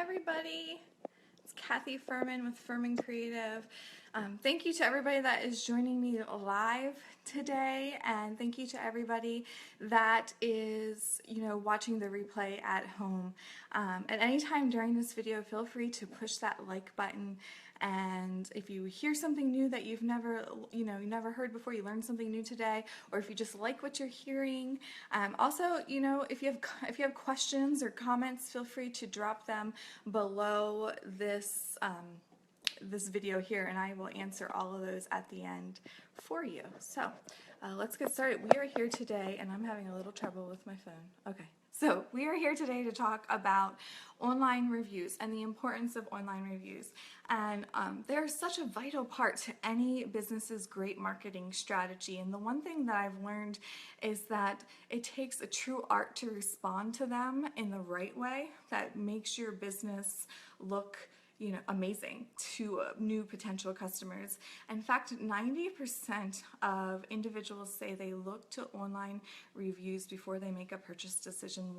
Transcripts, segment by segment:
everybody. It's Kathy Furman with Furman Creative. Thank you to everybody that is joining me live today, and thank you to everybody that is, watching the replay at home. At any time during this video, feel free to push that like button. And if you hear something new that you've never, you never heard before, you learned something new today, or if you just like what you're hearing, also, if you have questions or comments, feel free to drop them below this this video here, and I will answer all of those at the end for you. So let's get started. We are here today, and I'm having a little trouble with my phone. Okay. So we are here today to talk about online reviews and the importance of online reviews. And they're such a vital part to any business's great marketing strategy. And the one thing that I've learned is that it takes a true art to respond to them in the right way that makes your business look amazing to new potential customers. In fact, 90% of individuals say they look to online reviews before they make a purchase decision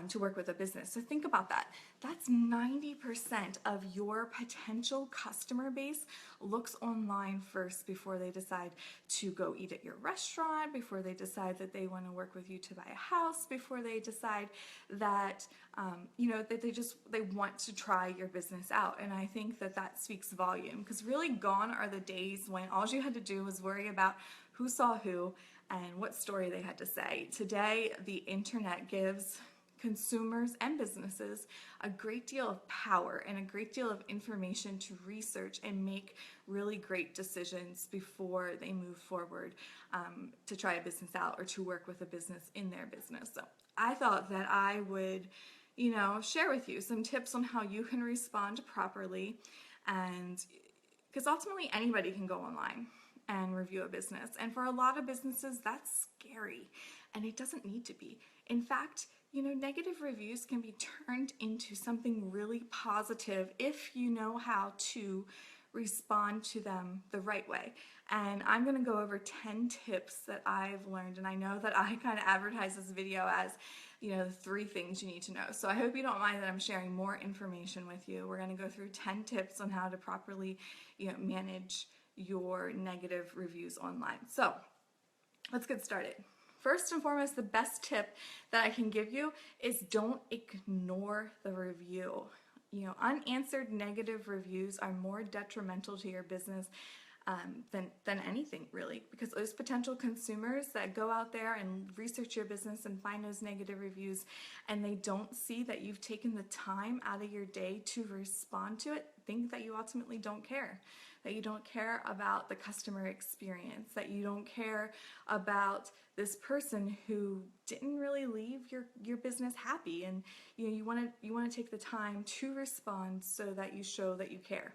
to work with a business. So think about that. That's 90% of your potential customer base looks online first before they decide to go eat at your restaurant, before they decide that they want to work with you to buy a house, before they decide that that they want to try your business out. And I think that speaks volume, because really gone are the days when all you had to do was worry about who saw who and what story they had to say. Today, the internet gives consumers and businesses a great deal of power and a great deal of information to research and make really great decisions before they move forward to try a business out or to work with a business in their business. So I thought that I would share with you some tips on how you can respond properly, and because ultimately anybody can go online and review a business, and for a lot of businesses that's scary, and it doesn't need to be. In fact, negative reviews can be turned into something really positive if you know how to respond to them the right way. And I'm going to go over 10 tips that I've learned, and I know that I kind of advertise this video as the 3 things you need to know. So I hope you don't mind that I'm sharing more information with you. We're going to go through 10 tips on how to properly manage your negative reviews online. So let's get started. First and foremost, the best tip that I can give you is don't ignore the review. Unanswered negative reviews are more detrimental to your business than anything, really, because those potential consumers that go out there and research your business and find those negative reviews, and they don't see that you've taken the time out of your day to respond to it, think that you ultimately don't care. That you don't care about the customer experience, that you don't care about this person who didn't really leave your business happy, and you want to take the time to respond so that you show that you care.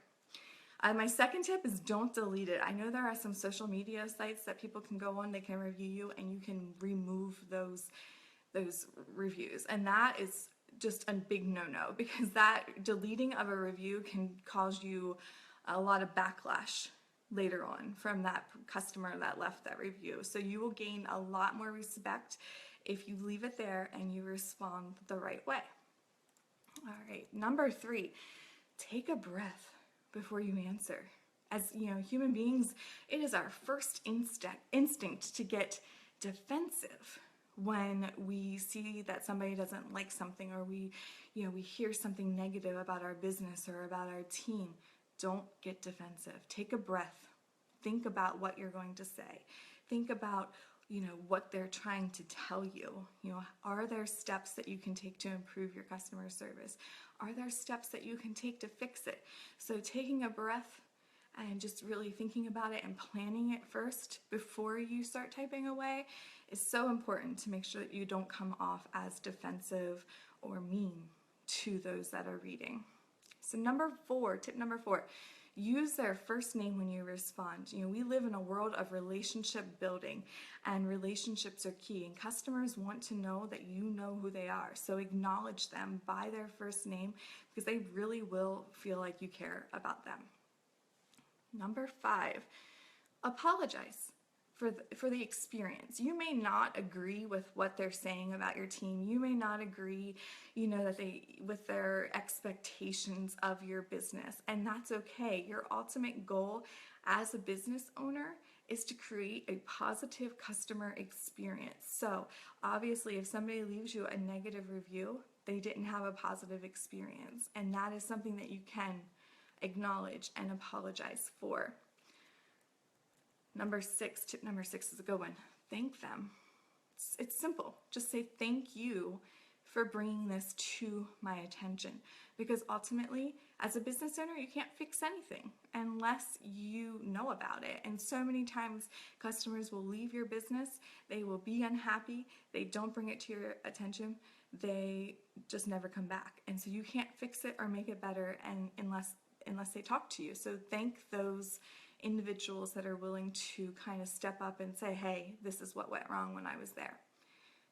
My second tip is don't delete it. I know there are some social media sites that people can go on, they can review you, and you can remove those reviews, and that is just a big no-no, because that deleting of a review can cause you a lot of backlash later on from that customer that left that review. So you will gain a lot more respect if you leave it there and you respond the right way. All right, number 3, take a breath before you answer. As human beings, it is our first instinct to get defensive when we see that somebody doesn't like something, or we hear something negative about our business or about our team. Don't get defensive. Take a breath. Think about what you're going to say. Think about what they're trying to tell you. Are there steps that you can take to improve your customer service? Are there steps that you can take to fix it? So taking a breath and just really thinking about it and planning it first before you start typing away is so important to make sure that you don't come off as defensive or mean to those that are reading. So tip number 4, use their first name when you respond. We live in a world of relationship building, and relationships are key, and customers want to know that you know who they are. So acknowledge them by their first name, because they really will feel like you care about them. Number 5, apologize. for the experience. You may not agree with what they're saying about your team. You may not agree, that with their expectations of your business, and that's okay. Your ultimate goal as a business owner is to create a positive customer experience. So obviously, if somebody leaves you a negative review, they didn't have a positive experience, and that is something that you can acknowledge and apologize for. Tip number six is a good one. Thank them. It's simple. Just say thank you for bringing this to my attention, because ultimately, as a business owner, you can't fix anything unless you know about it. And so many times customers will leave your business, they will be unhappy, they don't bring it to your attention, they just never come back. And so you can't fix it or make it better unless they talk to you. So thank those individuals that are willing to kind of step up and say, hey, this is what went wrong when I was there.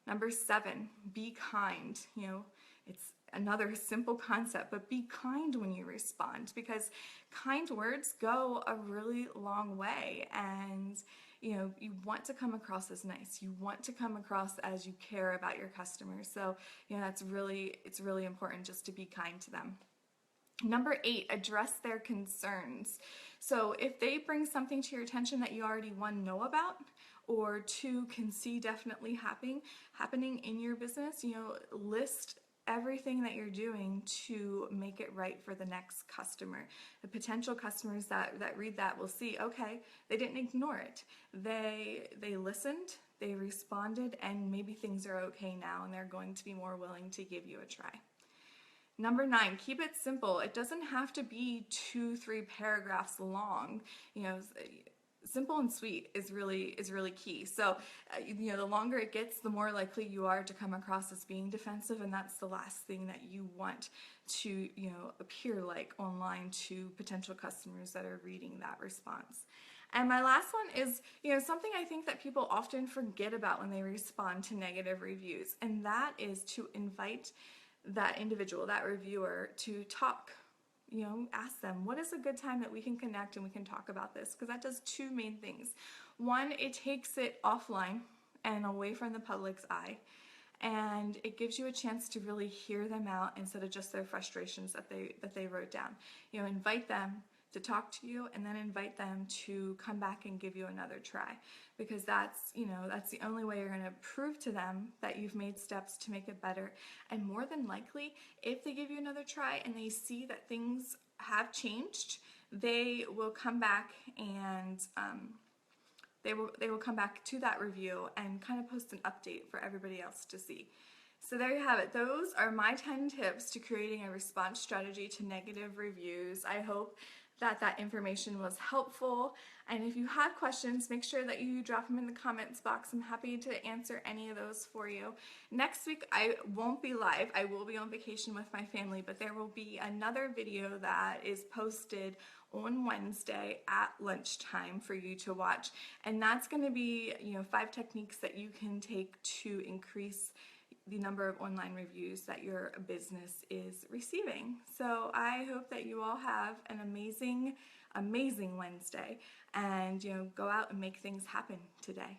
Number 7, be kind. It's another simple concept, but be kind when you respond, because kind words go a really long way. And you want to come across as nice. You want to come across as you care about your customers. So it's really important just to be kind to them. Number 8, address their concerns. So if they bring something to your attention that you already, 1, know about, or 2, can see definitely happening in your business, list everything that you're doing to make it right for the next customer. The potential customers that read that will see, okay, they didn't ignore it. They listened, they responded, and maybe things are okay now, and they're going to be more willing to give you a try. Number 9, keep it simple. It doesn't have to be 2-3 paragraphs long. Simple and sweet is really key. So, the longer it gets, the more likely you are to come across as being defensive, and that's the last thing that you want to, appear like online to potential customers that are reading that response. And my last one is, something I think that people often forget about when they respond to negative reviews, and that is to invite that individual, that reviewer, to talk. Ask them, what is a good time that we can connect and we can talk about this? Because that does 2 main things. 1, it takes it offline and away from the public's eye, and it gives you a chance to really hear them out instead of just their frustrations that they wrote down. Invite them to talk to you, and then invite them to come back and give you another try, because that's the only way you're going to prove to them that you've made steps to make it better. And more than likely, if they give you another try and they see that things have changed, they will come back and they will come back to that review and kind of post an update for everybody else to see. So there you have it. Those are my 10 tips to creating a response strategy to negative reviews. I hope that information was helpful, and if you have questions, make sure that you drop them in the comments box. I'm happy to answer any of those for you. Next week I won't be live. I will be on vacation with my family, but there will be another video that is posted on Wednesday at lunchtime for you to watch, and that's going to be 5 techniques that you can take to increase the number of online reviews that your business is receiving. So I hope that you all have an amazing Wednesday, and go out and make things happen today.